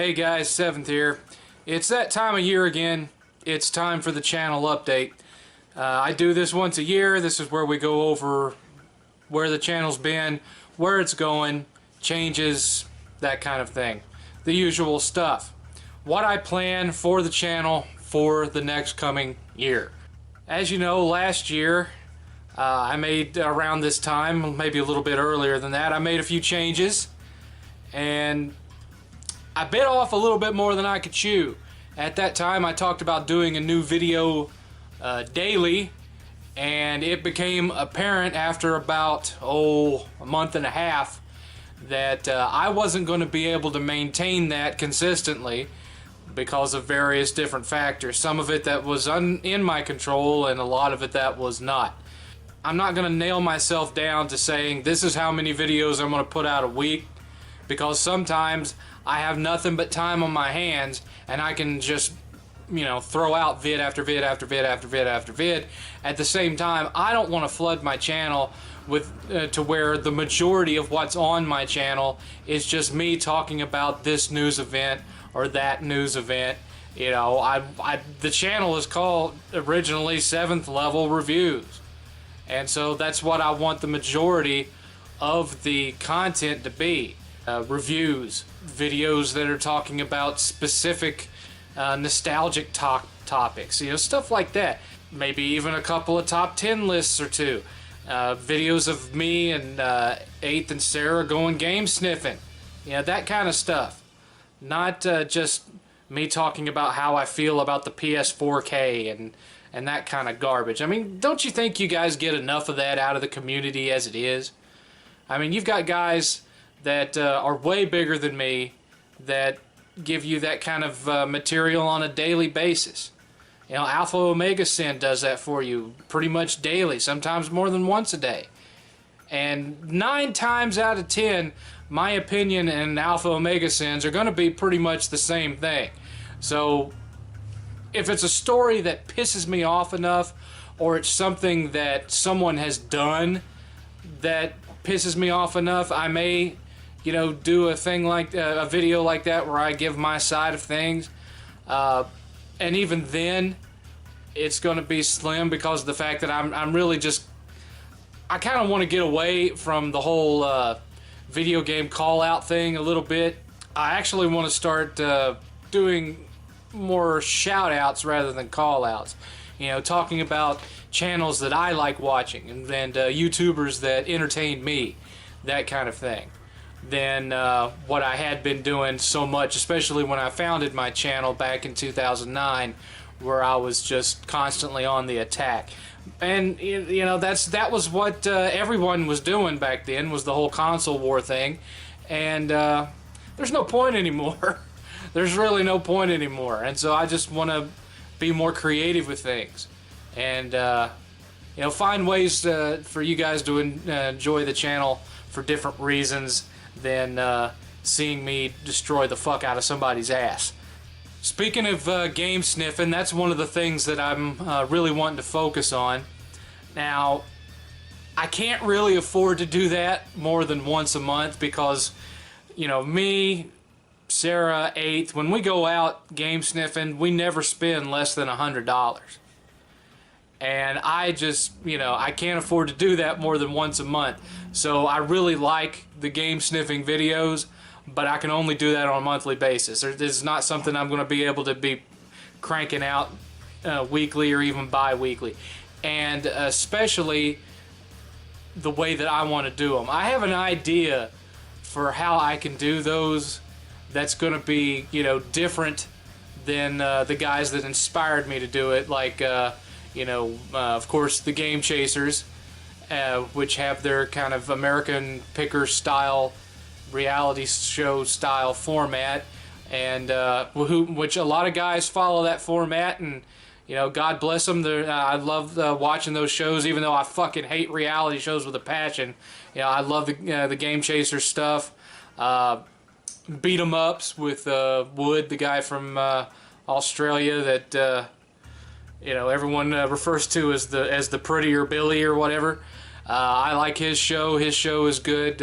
Hey guys, 7th here. It's that time of year again. It's time for the channel update. I do this once a year. This is where we go over where the channel's been, where it's going, changes, that kind of thing. The usual stuff. What I plan for the channel for the next coming year. As you know, last year I made around this time, maybe a little bit earlier than that, I made a few changes and I bit off a little bit more than I could chew. At that time I talked about doing a new video daily, and it became apparent after about a month and a half that I wasn't going to be able to maintain that consistently because of various different factors. Some of it that was in my control and a lot of it that was not. I'm not going to nail myself down to saying this is how many videos I'm going to put out a week, because sometimes I have nothing but time on my hands and I can just, you know, throw out vid after vid after vid after vid after vid. At the same time, I don't want to flood my channel with to where the majority of what's on my channel is just me talking about this news event or that news event. You know, the channel is called originally 7th Level Reviews, and so that's what I want the majority of the content to be. Reviews, videos that are talking about specific nostalgic topics, you know, stuff like that. Maybe even a couple of top 10 lists or two. Videos of me and 8th and Sarah going game sniffing. You know, that kind of stuff. Not just me talking about how I feel about the PS4K and that kind of garbage. I mean, don't you think you guys get enough of that out of the community as it is? I mean, you've got guys that are way bigger than me that give you that kind of material on a daily basis. You know, Alpha Omega Sin does that for you pretty much daily, sometimes more than once a day. And 9 times out of 10, my opinion and Alpha Omega Sins are going to be pretty much the same thing. So if it's a story that pisses me off enough, or it's something that someone has done that pisses me off enough, I may, you know, do a thing like a video like that where I give my side of things, and even then it's going to be slim because of the fact that I'm really just, I kind of want to get away from the whole video game call out thing a little bit. I actually want to start doing more shout outs rather than call outs, you know, talking about channels that I like watching and YouTubers that entertain me, that kind of thing, than what I had been doing so much, especially when I founded my channel back in 2009, where I was just constantly on the attack. And you know, that was what everyone was doing back then, was the whole console war thing. And there's no point anymore. There's really no point anymore. And so I just want to be more creative with things, and you know, find ways for you guys to enjoy the channel for different reasons than seeing me destroy the fuck out of somebody's ass. Speaking of game sniffing, that's one of the things that I'm really wanting to focus on. Now, I can't really afford to do that more than once a month because, you know, me, Sarah, 8th, when we go out game sniffing, we never spend less than $100. And I just, you know, I can't afford to do that more than once a month. So I really like the game sniffing videos, but I can only do that on a monthly basis. It's not something I'm going to be able to be cranking out weekly or even bi-weekly. And especially the way that I want to do them. I have an idea for how I can do those that's going to be, you know, different than the guys that inspired me to do it, like you know, of course, the Game Chasers, which have their kind of American Picker style, reality show style format, and which a lot of guys follow that format, and you know, God bless them. I love watching those shows, even though I fucking hate reality shows with a passion. You know, I love the Game Chasers stuff. Beat 'em ups with Wood, the guy from Australia that you know, everyone refers to as the prettier Billy or whatever. I like his show. His show is good.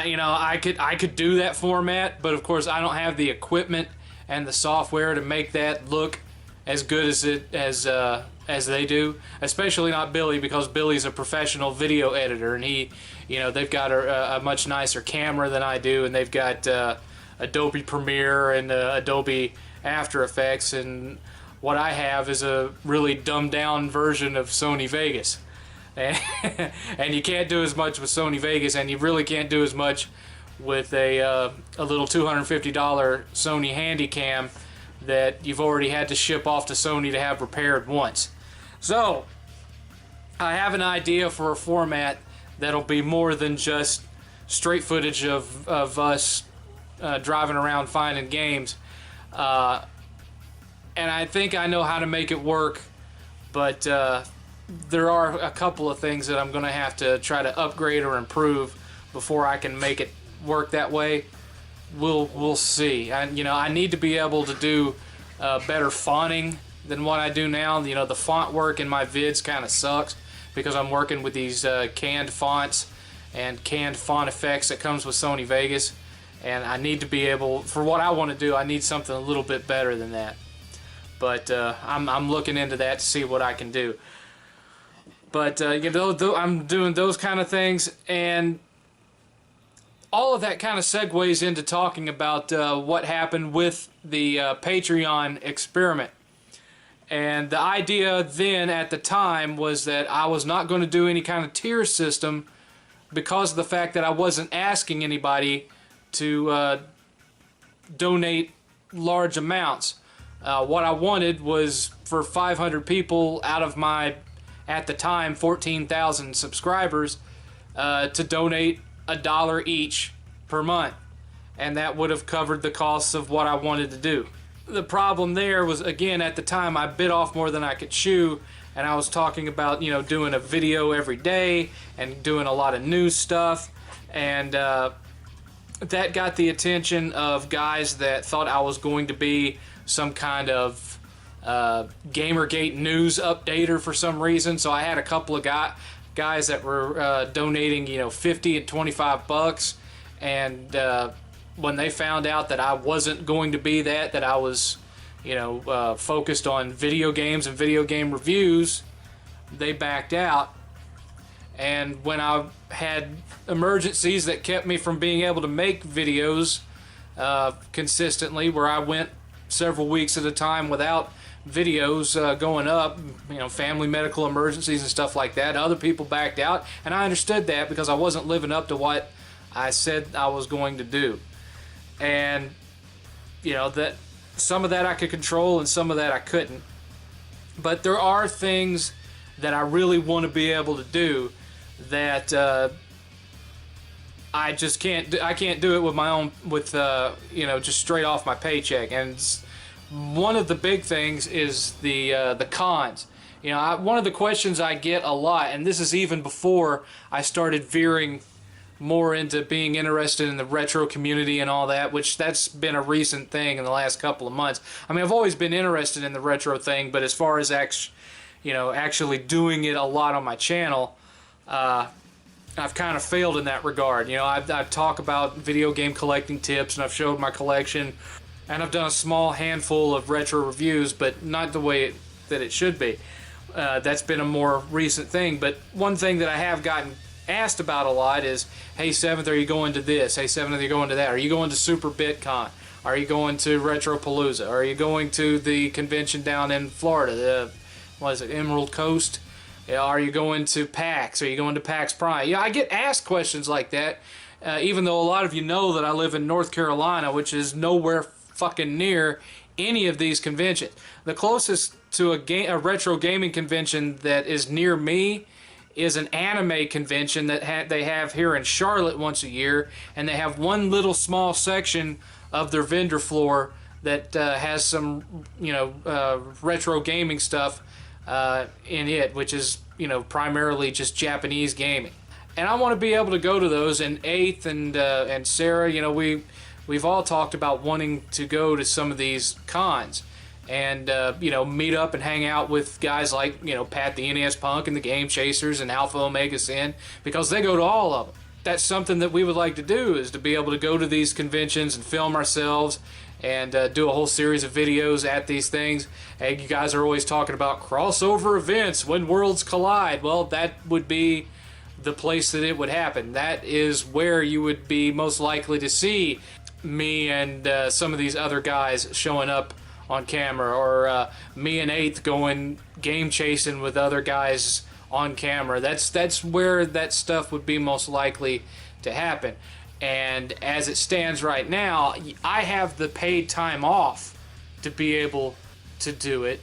You know, I could do that format, but of course I don't have the equipment and the software to make that look as good as they do. Especially not Billy, because Billy's a professional video editor, and they've got a much nicer camera than I do, and they've got Adobe Premiere and Adobe After Effects, and what I have is a really dumbed down version of Sony Vegas. And you can't do as much with Sony Vegas, and you really can't do as much with a little $250 Sony Handycam that you've already had to ship off to Sony to have repaired once. So I have an idea for a format that'll be more than just straight footage of us driving around finding games, and I think I know how to make it work, but there are a couple of things that I'm going to have to try to upgrade or improve before I can make it work that way. We'll see. I need to be able to do better fonting than what I do now. You know, the font work in my vids kind of sucks because I'm working with these canned fonts and canned font effects that comes with Sony Vegas, and I need to be able, for what I want to do, I need something a little bit better than that. But I'm looking into that to see what I can do. But I'm doing those kind of things, and all of that kind of segues into talking about what happened with the Patreon experiment. And the idea then at the time was that I was not going to do any kind of tier system because of the fact that I wasn't asking anybody to donate large amounts. What I wanted was for 500 people out of my, at the time, 14,000 subscribers to donate $1 each per month, and that would have covered the costs of what I wanted to do. The problem there was, again, at the time I bit off more than I could chew, and I was talking about, doing a video every day and doing a lot of news stuff, and that got the attention of guys that thought I was going to be some kind of Gamergate news updater for some reason. So I had a couple of guys that were donating, 50 and 25 bucks, and when they found out that I wasn't going to be that I was, focused on video games and video game reviews, they backed out. And when I had emergencies that kept me from being able to make videos consistently, where I went several weeks at a time without videos going up, family medical emergencies and stuff like that, other people backed out, and I understood that because I wasn't living up to what I said I was going to do. And that some of that I could control and some of that I couldn't, but there are things that I really want to be able to do that I just can't do. I can't do it with my own, just straight off my paycheck. And one of the big things is the cons. One of the questions I get a lot, and this is even before I started veering more into being interested in the retro community and all that, which that's been a recent thing in the last couple of months. I mean, I've always been interested in the retro thing, but as far as actually doing it a lot on my channel, I've kind of failed in that regard. I've talked about video game collecting tips, and I've showed my collection, and I've done a small handful of retro reviews, but not the way that it should be. That's been a more recent thing. But one thing that I have gotten asked about a lot is, hey 7th, are you going to this? Hey 7th, are you going to that? Are you going to Super BitCon? Are you going to Retropalooza? Are you going to the convention down in Florida? What is it, Emerald Coast? Are you going to PAX? Are you going to PAX Prime? I get asked questions like that, even though a lot of you know that I live in North Carolina, which is nowhere fucking near any of these conventions. The closest to a retro gaming convention that is near me is an anime convention that they have here in Charlotte once a year, and they have one little small section of their vendor floor that has some retro gaming stuff in it, which is primarily just Japanese gaming. And I want to be able to go to those. And 8th and Sarah, we've all talked about wanting to go to some of these cons and meet up and hang out with guys like Pat the NES Punk and the Game Chasers and Alpha Omega Sin, because they go to all of them. that's something that we would like to do, is to be able to go to these conventions and film ourselves and do a whole series of videos at these things. And you guys are always talking about crossover events when worlds collide. Well, that would be the place that it would happen. That is where you would be most likely to see me and some of these other guys showing up on camera, or me and 8th going game chasing with other guys on camera. That's where that stuff would be most likely to happen. And as it stands right now, I have the paid time off to be able to do it.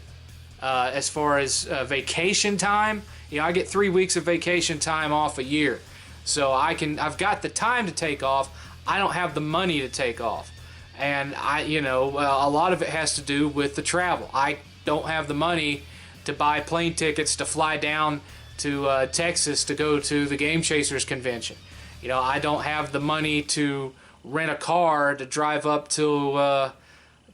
As far as vacation time, you know, I get 3 weeks of vacation time off a year, so I've got the time to take off. I don't have the money to take off, and a lot of it has to do with the travel. I don't have the money to buy plane tickets to fly down to Texas to go to the Game Chasers convention. You know, I don't have the money to rent a car to drive up to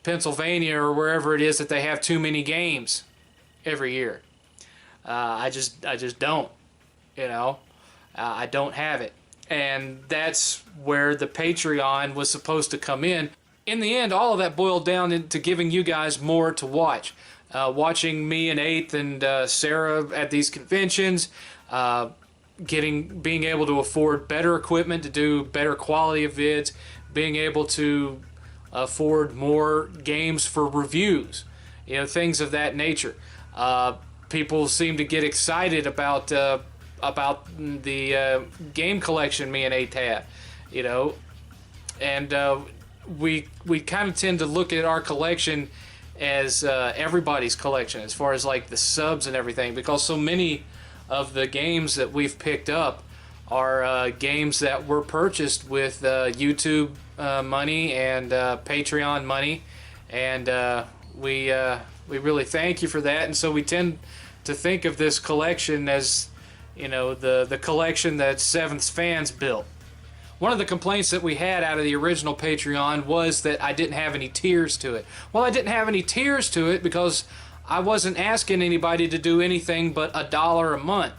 Pennsylvania or wherever it is that they have too many games every year. I just don't. You know, I don't have it, and that's where the Patreon was supposed to come in. In the end, all of that boiled down into giving you guys more to watch. Watching me and 8th and Sarah at these conventions, being able to afford better equipment to do better quality of vids, being able to afford more games for reviews, you know, things of that nature. People seem to get excited about the game collection me and 8th have, you know, and we kind of tend to look at our collection as everybody's collection, as far as like the subs and everything, because so many of the games that we've picked up are games that were purchased with YouTube money and Patreon money, and we really thank you for that. And so we tend to think of this collection as, you know, the collection that 7th's fans built. One of the complaints that we had out of the original Patreon was that I didn't have any tiers to it. Well, I didn't have any tiers to it because I wasn't asking anybody to do anything but $1 a month.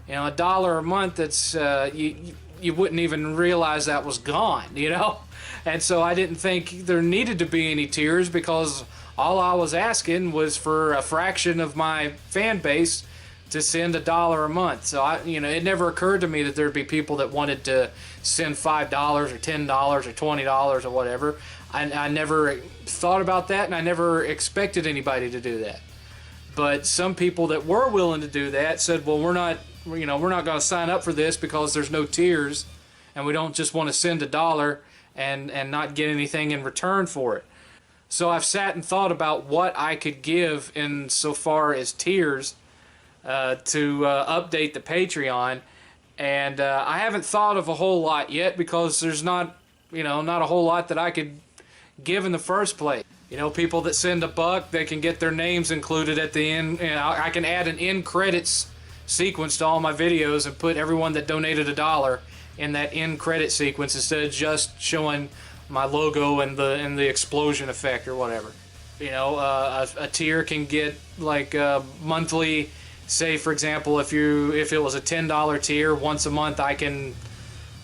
You know, $1 a month, that's you wouldn't even realize that was gone, you know? And so I didn't think there needed to be any tiers, because all I was asking was for a fraction of my fan base to send $1 a month. So it never occurred to me that there'd be people that wanted to send $5 or $10 or $20 or whatever. I never thought about that, and I never expected anybody to do that. But some people that were willing to do that said, well, we're not going to sign up for this because there's no tiers, and we don't just want to send $1 and not get anything in return for it. So I've sat and thought about what I could give in so far as tiers to update the Patreon, and I haven't thought of a whole lot yet, because there's not a whole lot that I could give in the first place. You know, people that send $1, they can get their names included at the end. You know, I can add an end credits sequence to all my videos and put everyone that donated $1 in that end credit sequence, instead of just showing my logo and the explosion effect or whatever. You know, a tier can get like monthly. Say, for example, if it was a $10 tier, once a month I can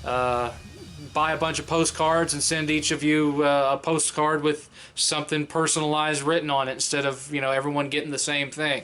buy a bunch of postcards and send each of you a postcard with something personalized written on it, instead of, you know, everyone getting the same thing.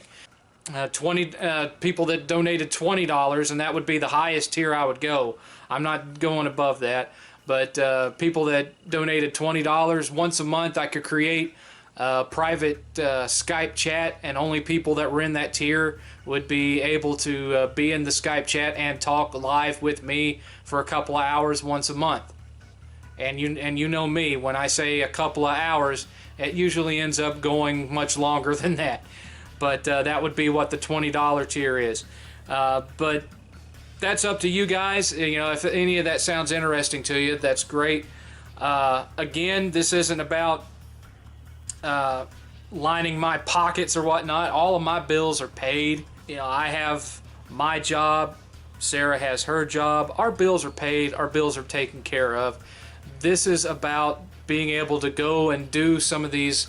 20 people that donated $20, and that would be the highest tier I would go. I'm not going above that. But people that donated $20 once a month, I could create a private Skype chat, and only people that were in that tier would be able to be in the Skype chat and talk live with me for a couple of hours once a month. And you know me, when I say a couple of hours, it usually ends up going much longer than that. But that would be what the $20 tier is. But that's up to you guys. You know, if any of that sounds interesting to you, that's great. Again, this isn't about lining my pockets or whatnot. All of my bills are paid. You know, I have my job. Sarah has her job. Our bills are paid. Our bills are taken care of. This is about being able to go and do some of these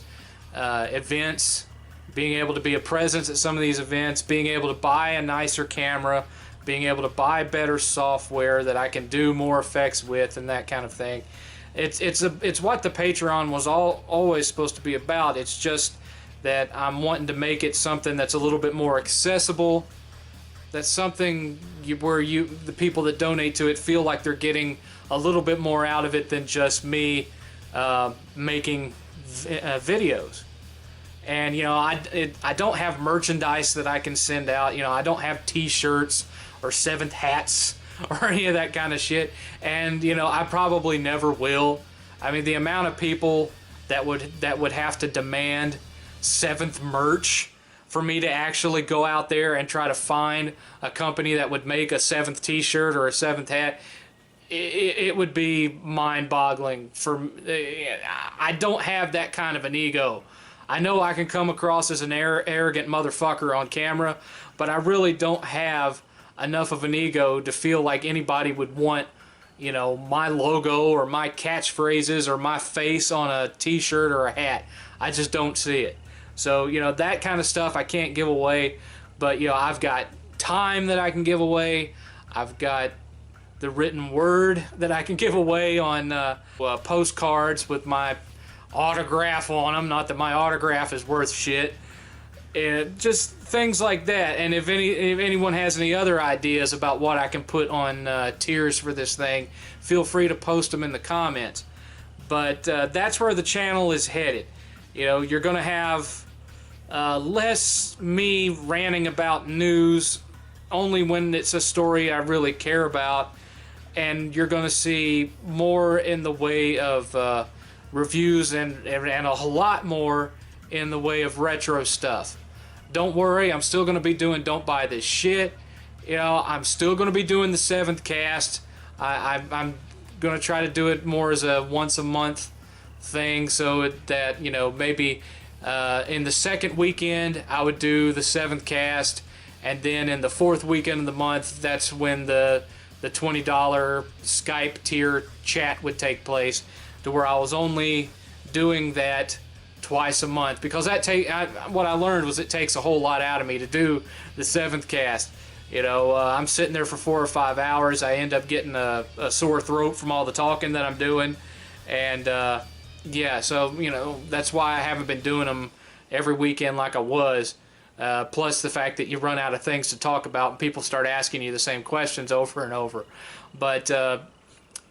events, being able to be a presence at some of these events, being able to buy a nicer camera, being able to buy better software that I can do more effects with and that kind of thing. It's what the Patreon was always supposed to be about. It's just that I'm wanting to make it something that's a little bit more accessible. That's something where the people that donate to it feel like they're getting a little bit more out of it than just me making videos. And you know, I don't have merchandise that I can send out. You know, I don't have T-shirts or 7th hats or any of that kind of shit. And you know, I probably never will. I mean, the amount of people that would have to demand 7th merch for me to actually go out there and try to find a company that would make a 7th T-shirt or a 7th hat, it would be mind-boggling. I don't have that kind of an ego. I know I can come across as an arrogant motherfucker on camera, but I really don't have enough of an ego to feel like anybody would want, you know, my logo or my catchphrases or my face on a T-shirt or a hat. I just don't see it. So, you know, that kind of stuff I can't give away, but, you know, I've got time that I can give away. I've got the written word that I can give away on postcards with my autograph on them. Not that my autograph is worth shit. And just things like that. And if anyone has any other ideas about what I can put on tiers for this thing, feel free to post them in the comments. But that's where the channel is headed. You know, you're going to have less me ranting about news, only when it's a story I really care about, and you're going to see more in the way of reviews and a whole lot more in the way of retro stuff. Don't worry, I'm still going to be doing Don't Buy This Shit. You know, I'm still going to be doing the 7th cast. I'm going to try to do it more as a once a month thing, so that, you know, maybe in the second weekend I would do the 7th cast, and then in the 4th weekend of the month, that's when the $20 Skype tier chat would take place, to where I was only doing that twice a month, because what I learned was it takes a whole lot out of me to do the 7th cast. You know, I'm sitting there for 4 or 5 hours. I end up getting a sore throat from all the talking that I'm doing, and yeah, so, you know, that's why I haven't been doing them every weekend like I was. Plus the fact that you run out of things to talk about and people start asking you the same questions over and over. But,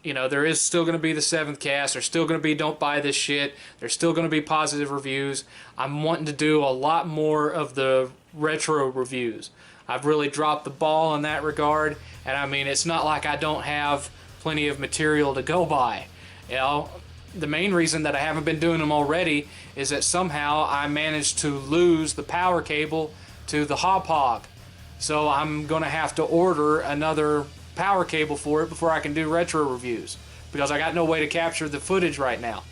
you know, there is still going to be the 7th cast. There's still going to be Don't Buy This Shit. There's still going to be positive reviews. I'm wanting to do a lot more of the retro reviews. I've really dropped the ball in that regard. And, I mean, it's not like I don't have plenty of material to go by. You know, the main reason that I haven't been doing them already is that somehow I managed to lose the power cable to the hop. So I'm going to have to order another power cable for it before I can do retro reviews, because I got no way to capture the footage right now.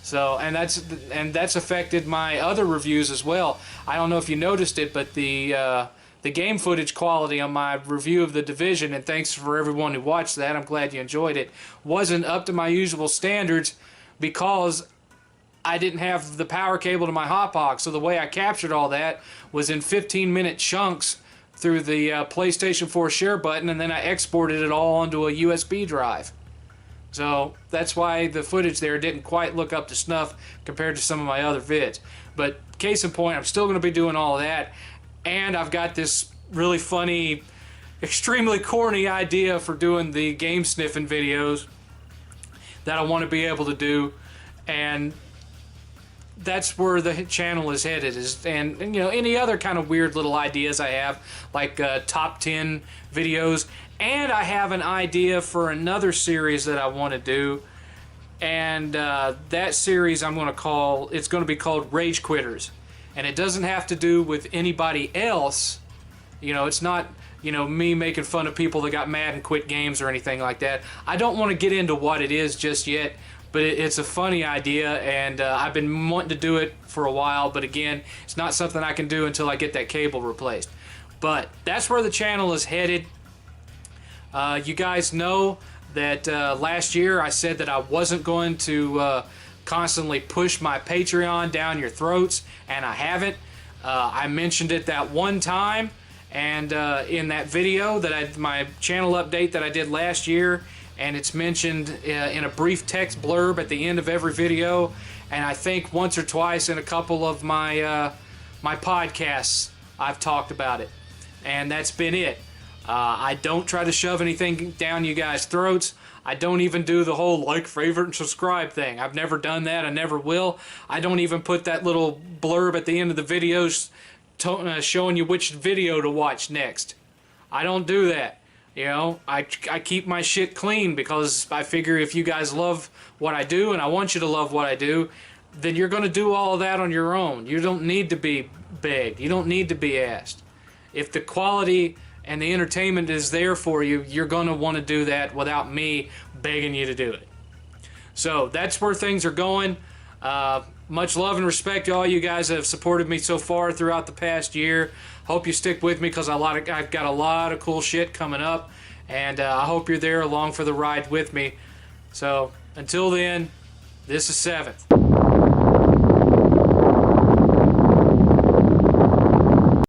So, and that's affected my other reviews as well. I don't know if you noticed it, but the game footage quality on my review of The Division, and thanks for everyone who watched that, I'm glad you enjoyed it, wasn't up to my usual standards, because I didn't have the power cable to my hop. So the way I captured all that was in 15-minute chunks through the PlayStation 4 share button, and then I exported it all onto a USB drive. So that's why the footage there didn't quite look up to snuff compared to some of my other vids. But case in point, I'm still going to be doing all of that, and I've got this really funny, extremely corny idea for doing the game sniffing videos that I want to be able to do, and that's where the channel is headed. And you know, any other kind of weird little ideas I have, like top 10 videos, and I have an idea for another series that I want to do, and that series it's going to be called Rage Quitters, and it doesn't have to do with anybody else. You know, it's not, you know, me making fun of people that got mad and quit games or anything like that. I don't want to get into what it is just yet, but it's a funny idea, and I've been wanting to do it for a while, but again, it's not something I can do until I get that cable replaced. But that's where the channel is headed. You guys know that last year I said that I wasn't going to constantly push my Patreon down your throats, and I haven't. I mentioned it that one time, And in that video that my channel update that I did last year, and it's mentioned in a brief text blurb at the end of every video, and I think once or twice in a couple of my my podcasts I've talked about it, and that's been it. I don't try to shove anything down you guys' throats. I don't even do the whole like, favorite, and subscribe thing. I've never done that. I never will. I don't even put that little blurb at the end of the videos showing you which video to watch next. I don't do that. You know, I keep my shit clean because I figure if you guys love what I do, and I want you to love what I do, then you're going to do all of that on your own. You don't need to be begged. You don't need to be asked. If the quality and the entertainment is there for you, you're going to want to do that without me begging you to do it. So that's where things are going. Much love and respect to all you guys that have supported me so far throughout the past year. Hope you stick with me because I've got a lot of cool shit coming up, and I hope you're there along for the ride with me. So until then, this is 7th.